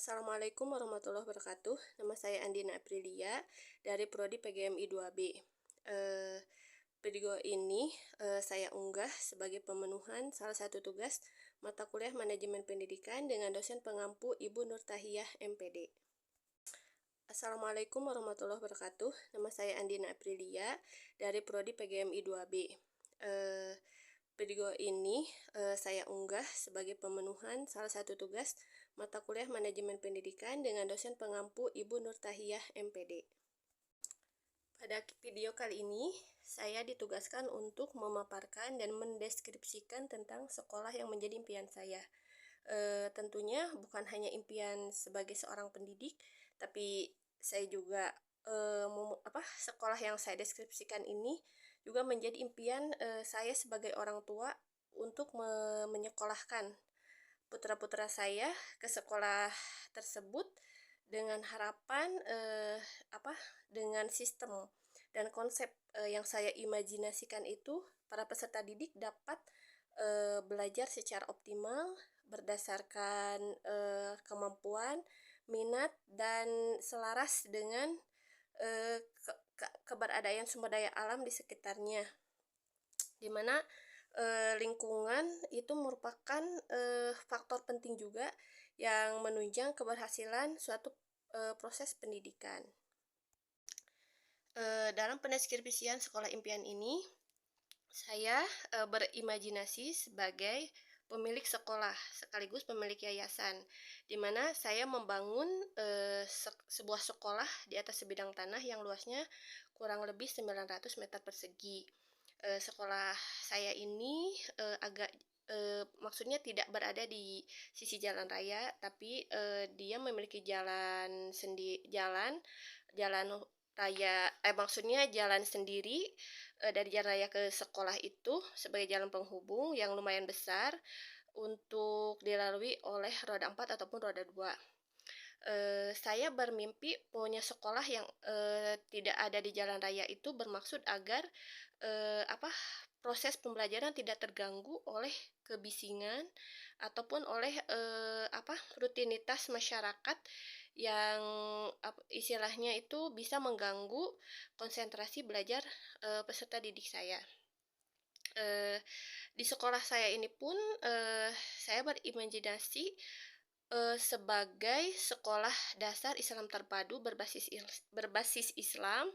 Assalamualaikum warahmatullahi wabarakatuh. Nama saya Andina Aprilia dari Prodi PGMI 2B. Video ini saya unggah sebagai pemenuhan salah satu tugas mata kuliah Manajemen Pendidikan dengan dosen pengampu Ibu Nurtahiyah MPD. Assalamualaikum warahmatullahi wabarakatuh. Nama saya Andina Aprilia dari Prodi PGMI 2B. Video ini saya unggah sebagai pemenuhan salah satu tugas mata kuliah Manajemen Pendidikan dengan dosen pengampu Ibu Nurtahiyah MPD. Pada video kali ini, saya ditugaskan untuk memaparkan dan mendeskripsikan tentang sekolah yang menjadi impian saya. Tentunya bukan hanya impian sebagai seorang pendidik, tapi saya juga sekolah yang saya deskripsikan ini juga menjadi impian saya sebagai orang tua untuk menyekolahkan putra-putra saya ke sekolah tersebut dengan harapan dengan sistem dan konsep yang saya imajinasikan itu para peserta didik dapat belajar secara optimal berdasarkan kemampuan, minat, dan selaras dengan keberadaan sumber daya alam di sekitarnya, di mana lingkungan itu merupakan faktor penting juga yang menunjang keberhasilan suatu proses pendidikan. Dalam pendeskripsian sekolah impian ini, saya berimajinasi sebagai pemilik sekolah sekaligus pemilik yayasan, di mana saya membangun sebuah sekolah di atas sebidang tanah yang luasnya kurang lebih 900 meter persegi. Sekolah saya ini maksudnya tidak berada di sisi jalan raya, tapi dia memiliki jalan raya, maksudnya jalan sendiri dari jalan raya ke sekolah itu sebagai jalan penghubung yang lumayan besar untuk dilalui oleh roda 4 ataupun roda 2. Saya bermimpi punya sekolah yang tidak ada di jalan raya itu bermaksud agar proses pembelajaran tidak terganggu oleh kebisingan ataupun oleh rutinitas masyarakat yang istilahnya itu bisa mengganggu konsentrasi belajar peserta didik saya. Di sekolah saya ini pun saya berimajinasi sebagai sekolah dasar Islam terpadu berbasis Islam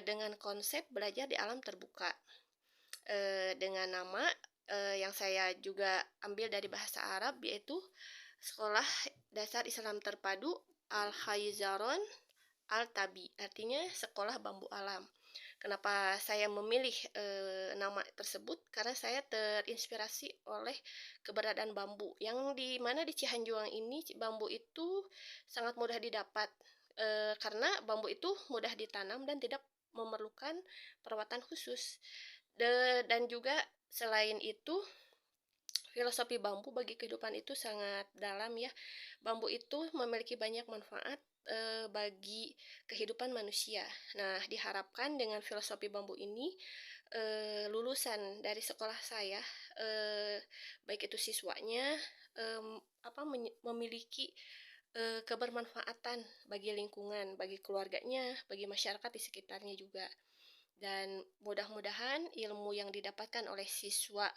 dengan konsep belajar di alam terbuka, dengan nama yang saya juga ambil dari bahasa Arab, yaitu Sekolah Dasar Islam Terpadu Al-Khayzaron Al-Tabi, artinya sekolah bambu alam. Kenapa saya memilih nama tersebut? Karena saya terinspirasi oleh keberadaan bambu, yang di mana di Cihanjuang ini bambu itu sangat mudah didapat karena bambu itu mudah ditanam dan tidak memerlukan perawatan khusus. Dan juga selain itu, filosofi bambu bagi kehidupan itu sangat dalam ya. Bambu itu memiliki banyak manfaat bagi kehidupan manusia. Nah, diharapkan dengan filosofi bambu ini lulusan dari sekolah saya, baik itu siswanya, memiliki kebermanfaatan bagi lingkungan, bagi keluarganya, bagi masyarakat di sekitarnya juga. Dan mudah-mudahan ilmu yang didapatkan oleh siswa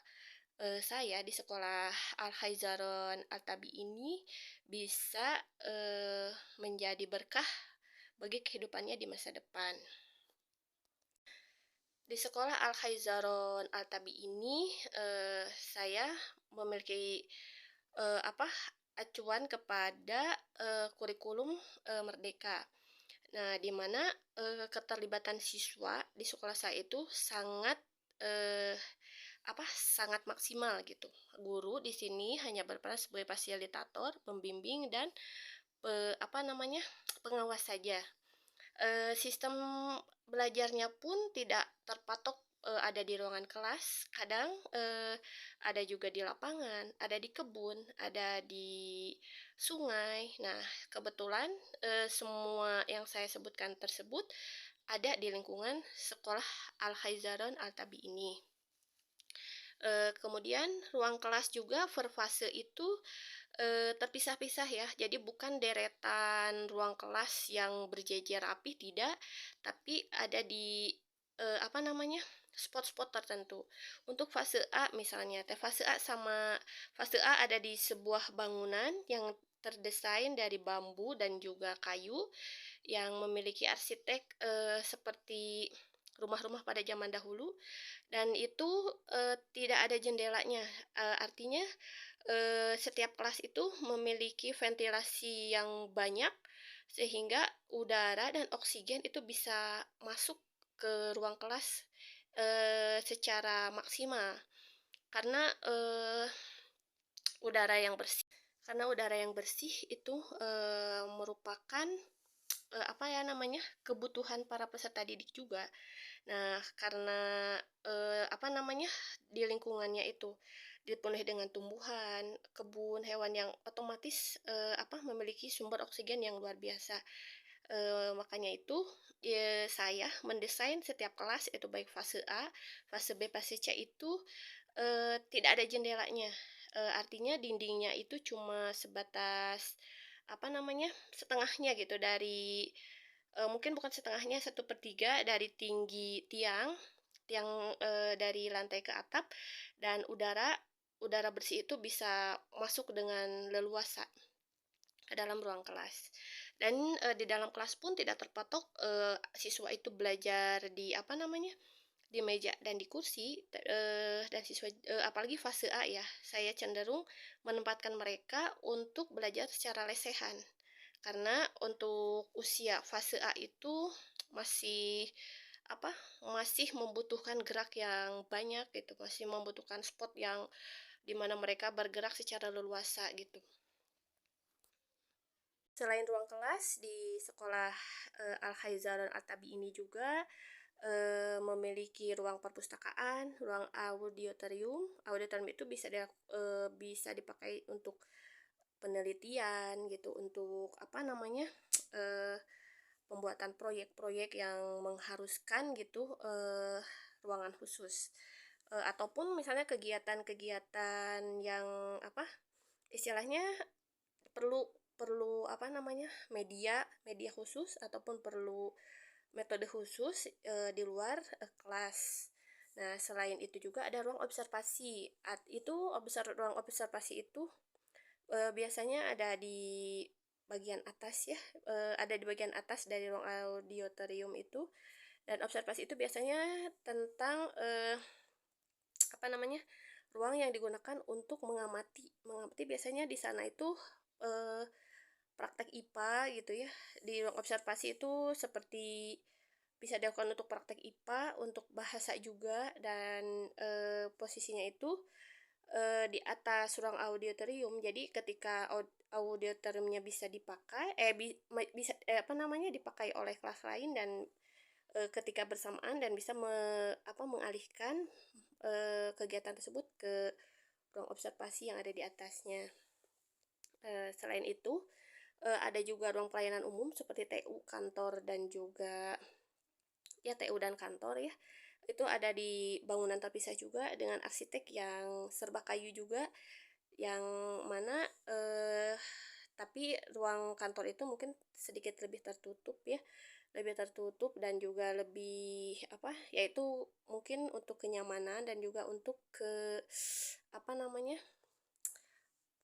saya di sekolah Al-Khayzaron Al-Tabi ini bisa menjadi berkah bagi kehidupannya di masa depan. Di sekolah Al-Khayzaron Al-Tabi ini saya memiliki acuan kepada kurikulum Merdeka. Nah, di mana keterlibatan siswa di sekolah saya itu sangat sangat maksimal gitu. Guru di sini hanya berperan sebagai fasilitator, pembimbing, dan pengawas saja. Sistem belajarnya pun tidak terpatok ada di ruangan kelas, kadang ada juga di lapangan, ada di kebun, ada di sungai. Nah, kebetulan semua yang saya sebutkan tersebut ada di lingkungan sekolah Al-Khayzaron Al-Tabi ini. Kemudian ruang kelas juga per fase itu terpisah-pisah ya. Jadi bukan deretan ruang kelas yang berjejer rapi, tidak, tapi ada di, apa namanya, spot-spot tertentu. Untuk fase A misalnya, fase A sama fase A ada di sebuah bangunan yang terdesain dari bambu dan juga kayu, yang memiliki arsitek, seperti rumah-rumah pada zaman dahulu, dan itu, tidak ada jendelanya, artinya, setiap kelas itu memiliki ventilasi yang banyak, sehingga udara dan oksigen itu bisa masuk ke ruang kelas, secara maksimal. Karena, udara yang bersih udara yang bersih itu, merupakan, apa ya namanya, kebutuhan para peserta didik juga. Nah, karena, apa namanya, di lingkungannya itu dipenuhi dengan tumbuhan, kebun, hewan yang otomatis, apa, memiliki sumber oksigen yang luar biasa. Makanya itu, saya mendesain setiap kelas itu baik fase A, fase B, fase C itu, tidak ada jendelanya. Artinya dindingnya itu cuma sebatas, apa namanya, setengahnya gitu dari, mungkin bukan setengahnya, 1/3 dari tinggi tiang tiang, dari lantai ke atap, dan udara bersih itu bisa masuk dengan leluasa ke dalam ruang kelas. Dan, di dalam kelas pun tidak terpatok, siswa itu belajar di apa namanya, di meja dan di kursi, dan siswa apalagi fase A ya, saya cenderung menempatkan mereka untuk belajar secara lesehan. Karena untuk usia fase A itu masih, apa, masih membutuhkan gerak yang banyak gitu, masih membutuhkan spot yang di mana mereka bergerak secara leluasa gitu. Selain ruang kelas, di sekolah, Al-Haizah dan Al-Tabi ini juga, memiliki ruang perpustakaan, ruang auditorium. Auditorium itu bisa dipakai untuk penelitian gitu, untuk apa namanya, eee, pembuatan proyek-proyek yang mengharuskan gitu, ruangan khusus. Ataupun misalnya kegiatan-kegiatan yang apa, istilahnya perlu perlu apa namanya, media media khusus ataupun perlu metode khusus, di luar, kelas. Nah, selain itu juga ada ruang observasi. Ruang observasi itu, biasanya ada di bagian atas ya, ada di bagian atas dari ruang auditorium itu, dan observasi itu biasanya tentang, apa namanya, ruang yang digunakan untuk mengamati. Mengamati biasanya di sana itu, eee, praktek IPA gitu ya. Di ruang observasi itu seperti bisa dilakukan untuk praktek IPA, untuk bahasa juga, dan, posisinya itu, di atas ruang auditorium. Jadi ketika auditoriumnya bisa dipakai, bisa, apa namanya, dipakai oleh kelas lain, dan, ketika bersamaan, dan bisa mengalihkan, kegiatan tersebut ke ruang observasi yang ada di atasnya. Selain itu, ada juga ruang pelayanan umum seperti TU, kantor, dan juga ya TU dan kantor ya. Itu ada di bangunan terpisah juga dengan arsitek yang serba kayu juga, yang mana, tapi ruang kantor itu mungkin sedikit lebih tertutup ya, lebih tertutup dan juga lebih apa, yaitu mungkin untuk kenyamanan dan juga untuk apa namanya,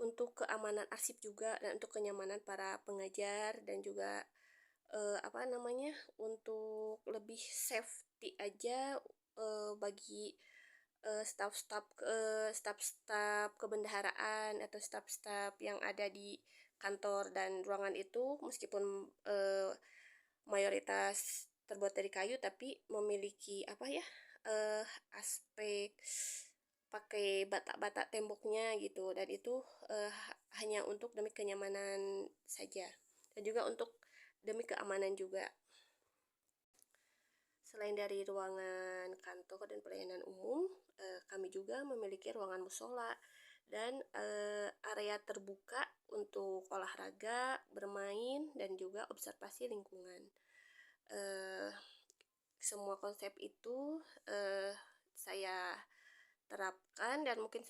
untuk keamanan arsip juga, dan untuk kenyamanan para pengajar, dan juga, apa namanya, untuk lebih safety aja, bagi, staf-staf kebendaharaan atau staf-staf yang ada di kantor dan ruangan itu, meskipun, mayoritas terbuat dari kayu, tapi memiliki apa ya, eee, aspek pakai bata-bata temboknya gitu, dan itu, hanya untuk demi kenyamanan saja, dan juga untuk demi keamanan juga. Selain dari ruangan kantor dan pelayanan umum, kami juga memiliki ruangan musola dan, area terbuka untuk olahraga, bermain, dan juga observasi lingkungan. Eee, Semua konsep itu, saya terapkan, dan mungkin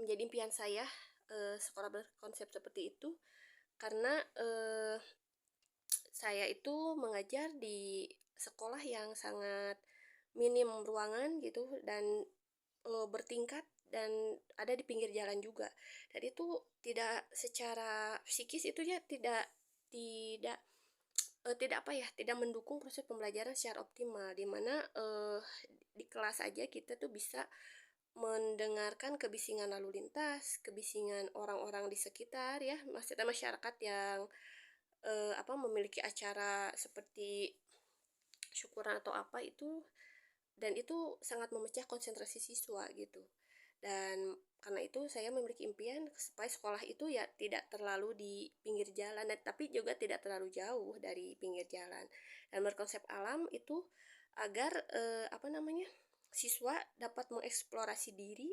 menjadi impian saya, sekolah berkonsep seperti itu karena, saya itu mengajar di sekolah yang sangat minim ruangan gitu dan, bertingkat dan ada di pinggir jalan juga. Dan itu tidak secara psikis itu ya tidak, tidak apa ya, tidak mendukung proses pembelajaran secara optimal, di mana, di kelas aja kita tuh bisa mendengarkan kebisingan lalu lintas, kebisingan orang-orang di sekitar ya, maksudnya masyarakat yang, memiliki acara seperti syukuran atau apa itu, dan itu sangat memecah konsentrasi siswa gitu. Dan karena itu saya memiliki impian supaya sekolah itu ya tidak terlalu di pinggir jalan dan tapi juga tidak terlalu jauh dari pinggir jalan. Dan berkonsep alam itu agar, siswa dapat mengeksplorasi diri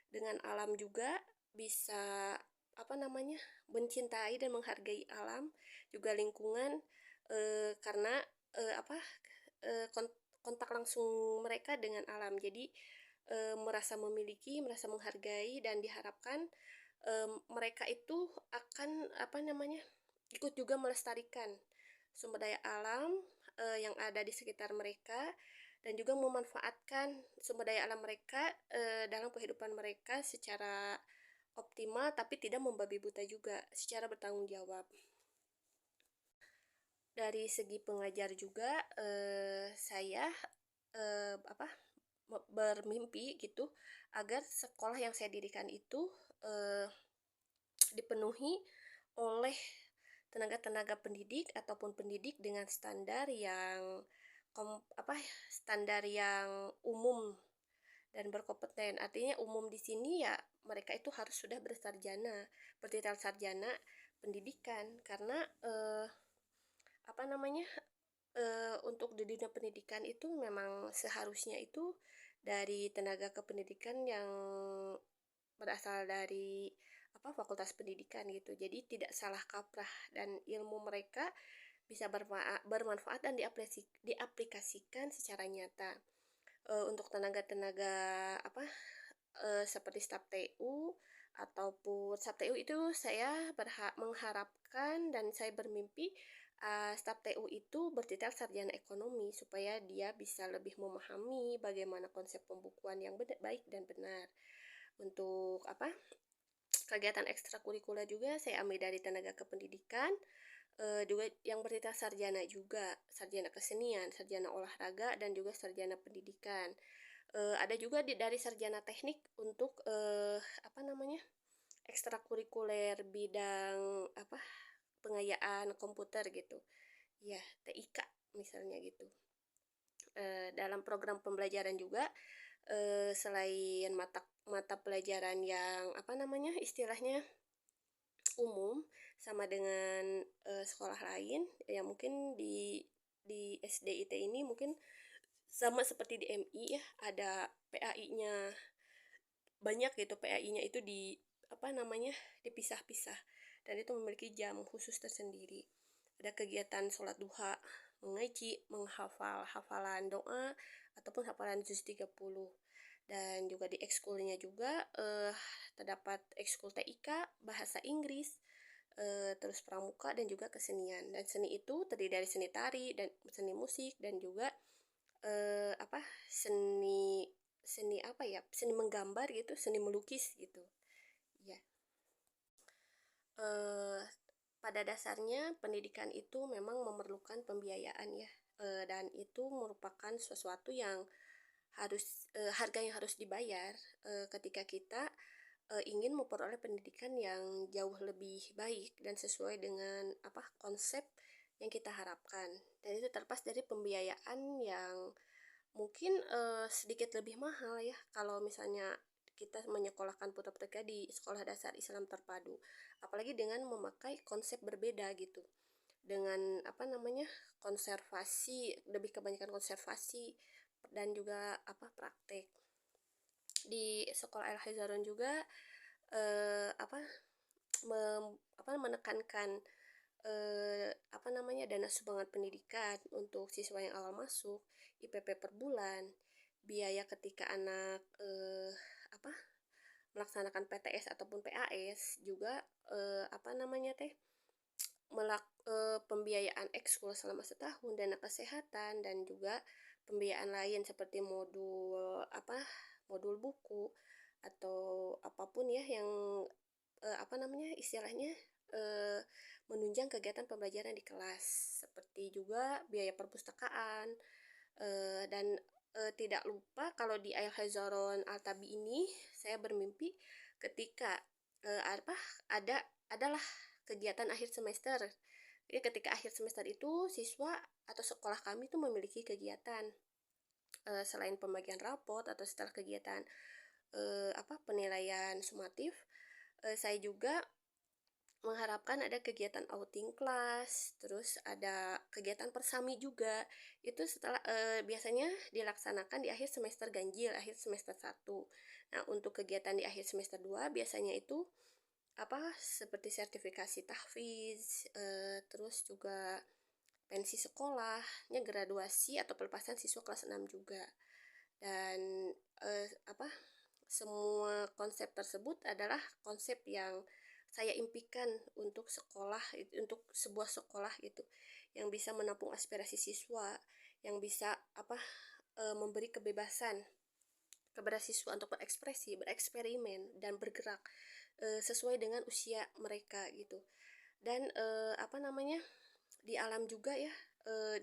dengan alam juga, bisa, mencintai dan menghargai alam, juga lingkungan, karena, eee, apa, kontak langsung mereka dengan alam. Jadi, merasa memiliki, merasa menghargai dan diharapkan, mereka itu akan, ikut juga melestarikan sumber daya alam, yang ada di sekitar mereka dan juga memanfaatkan sumber daya alam mereka, dalam kehidupan mereka secara optimal, tapi tidak membabi buta juga, secara bertanggung jawab. Dari segi pengajar juga, saya, eee, apa, bermimpi gitu agar sekolah yang saya dirikan itu, eee, dipenuhi oleh tenaga-tenaga pendidik ataupun pendidik dengan standar yang standar yang umum dan berkompeten. Artinya umum di sini ya mereka itu harus sudah bersarjana, bertitel sarjana pendidikan karena, apa namanya, untuk di dunia pendidikan itu memang seharusnya itu dari tenaga kependidikan yang berasal dari fakultas pendidikan gitu. Jadi tidak salah kaprah dan ilmu mereka bisa bermanfaat dan diaplikasikan secara nyata. Untuk tenaga-tenaga seperti staf TU ataupun staf TU itu saya mengharapkan dan saya bermimpi, staf TU itu bertitel sarjana ekonomi supaya dia bisa lebih memahami bagaimana konsep pembukuan yang baik dan benar. Untuk kegiatan ekstrakurikuler juga saya ambil dari tenaga kependidikan, juga yang bertitel sarjana juga, sarjana kesenian, sarjana olahraga, dan juga sarjana pendidikan. Ada juga dari sarjana teknik untuk, ekstrakurikuler bidang pengayaan komputer gitu. Ya, TIK misalnya gitu. Dalam program pembelajaran juga, selain mata pelajaran yang istilahnya umum sama dengan, sekolah lain ya mungkin di SDIT ini mungkin sama seperti di MI ya, ada PAI-nya banyak gitu, PAI-nya itu dipisah-pisah dan itu memiliki jam khusus tersendiri. Ada kegiatan sholat duha, mengaji, menghafal hafalan doa ataupun hafalan juz 30. Dan juga di ekskulnya juga, terdapat ekskul TIK, bahasa Inggris, terus pramuka dan juga kesenian. Dan seni itu terdiri dari seni tari dan seni musik dan juga, eee, apa, seni seni seni menggambar gitu, seni melukis gitu, ya. Eee, pada dasarnya pendidikan itu memang memerlukan pembiayaan ya, dan itu merupakan sesuatu yang harga yang harus dibayar, ketika kita, ingin memperoleh pendidikan yang jauh lebih baik dan sesuai dengan konsep yang kita harapkan. Dan itu terlepas dari pembiayaan yang mungkin, sedikit lebih mahal ya, kalau misalnya kita menyekolahkan putra-putra di sekolah dasar Islam terpadu. Apalagi dengan memakai konsep berbeda gitu. Dengan konservasi, lebih kebanyakan konservasi dan juga praktek. Di sekolah Al Hazaron juga, eee, apa, menekankan, dana sumbangan pendidikan untuk siswa yang awal masuk, IPP per bulan, biaya ketika anak, melaksanakan PTS ataupun PAS juga, apa namanya teh, pembiayaan ekskul selama setahun, dana kesehatan, dan juga pembiayaan lain seperti modul buku atau apapun ya yang, apa namanya, istilahnya, eee, menunjang kegiatan pembelajaran di kelas. Seperti juga biaya perpustakaan, dan, tidak lupa kalau di Al-Hazaron Al-Tabi ini saya bermimpi ketika, apa, adalah kegiatan akhir semester. Jadi ketika akhir semester itu siswa atau sekolah kami tuh memiliki kegiatan, selain pembagian rapot atau setelah kegiatan, penilaian sumatif, saya juga mengharapkan ada kegiatan outing kelas, terus ada kegiatan persami juga. Itu biasanya dilaksanakan di akhir semester ganjil, akhir semester 1. Nah, untuk kegiatan di akhir semester 2 biasanya itu seperti sertifikasi tahfiz, terus juga pensi sekolahnya, graduasi atau pelepasan siswa kelas 6 juga. Dan eh, apa semua konsep tersebut adalah konsep yang saya impikan untuk untuk sebuah sekolah gitu, yang bisa menampung aspirasi siswa, yang bisa memberi kepada siswa untuk berekspresi, bereksperimen, dan bergerak sesuai dengan usia mereka gitu. Dan di alam juga ya,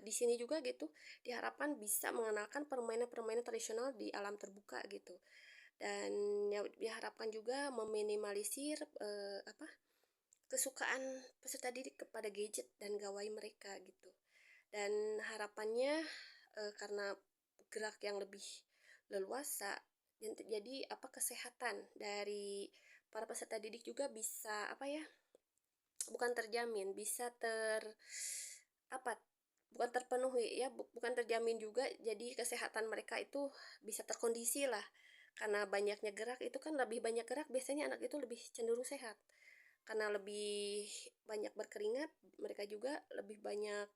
di sini juga gitu diharapkan bisa mengenalkan permainan-permainan tradisional di alam terbuka gitu, dan ya diharapkan juga meminimalisir kesukaan peserta didik kepada gadget dan gawai mereka gitu. Dan harapannya, karena gerak yang lebih leluasa, jadi kesehatan dari para peserta didik juga bisa bukan terjamin, bisa apa bukan terpenuhi ya, bukan terjamin juga, jadi kesehatan mereka itu bisa terkondisi lah. Karena banyaknya gerak itu kan, lebih banyak gerak biasanya anak itu lebih cenderung sehat. Karena lebih banyak berkeringat, mereka juga lebih banyak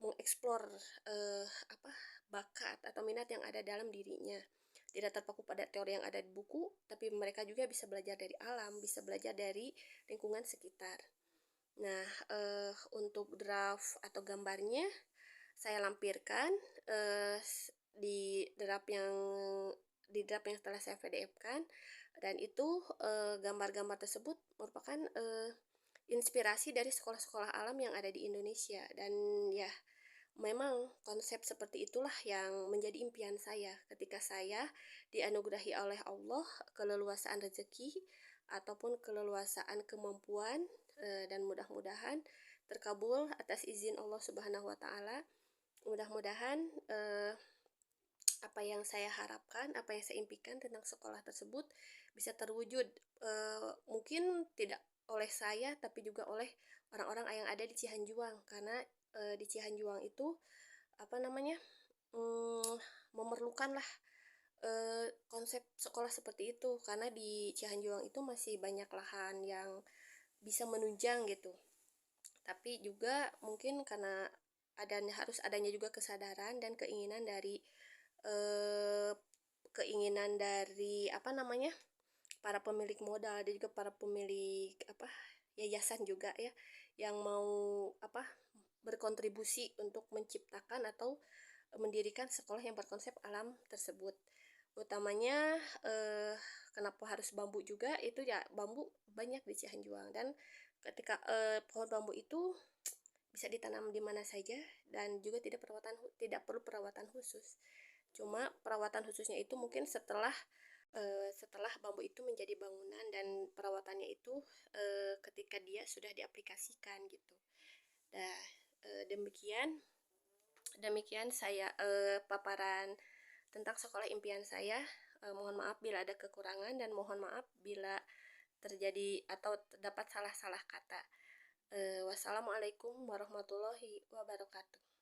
mengeksplor eh, apa bakat atau minat yang ada dalam dirinya. Tidak terpaku pada teori yang ada di buku, tapi mereka juga bisa belajar dari alam, bisa belajar dari lingkungan sekitar. Nah, untuk draft atau gambarnya saya lampirkan eh, di draft yang telah saya PDF-kan, dan itu gambar-gambar tersebut merupakan inspirasi dari sekolah-sekolah alam yang ada di Indonesia. Dan ya, memang konsep seperti itulah yang menjadi impian saya ketika saya dianugerahi oleh Allah keleluasaan rezeki ataupun keleluasaan kemampuan, dan mudah-mudahan terkabul atas izin Allah Subhanahu wa taala. Mudah-mudahan apa yang saya harapkan, apa yang saya impikan tentang sekolah tersebut bisa terwujud, mungkin tidak oleh saya tapi juga oleh orang-orang yang ada di Cihanjuang, karena di Cihanjuang itu apa namanya mm, memerlukanlah konsep sekolah seperti itu, karena di Cihanjuang itu masih banyak lahan yang bisa menunjang gitu. Tapi juga mungkin karena harus adanya juga kesadaran dan eh, keinginan dari para pemilik modal dan juga para pemilik yayasan juga ya, yang mau berkontribusi untuk menciptakan atau mendirikan sekolah yang berkonsep alam tersebut. Utamanya kenapa harus bambu juga, itu ya bambu banyak di Cianjuang, dan ketika pohon bambu itu bisa ditanam di mana saja dan juga tidak perlu perawatan khusus. Cuma perawatan khususnya itu mungkin setelah bambu itu menjadi bangunan, dan perawatannya itu ketika dia sudah diaplikasikan gitu. Nah, demikian demikian saya paparan tentang sekolah impian saya. Mohon maaf bila ada kekurangan, dan mohon maaf bila terjadi atau terdapat salah-salah kata. Wassalamualaikum warahmatullahi wabarakatuh.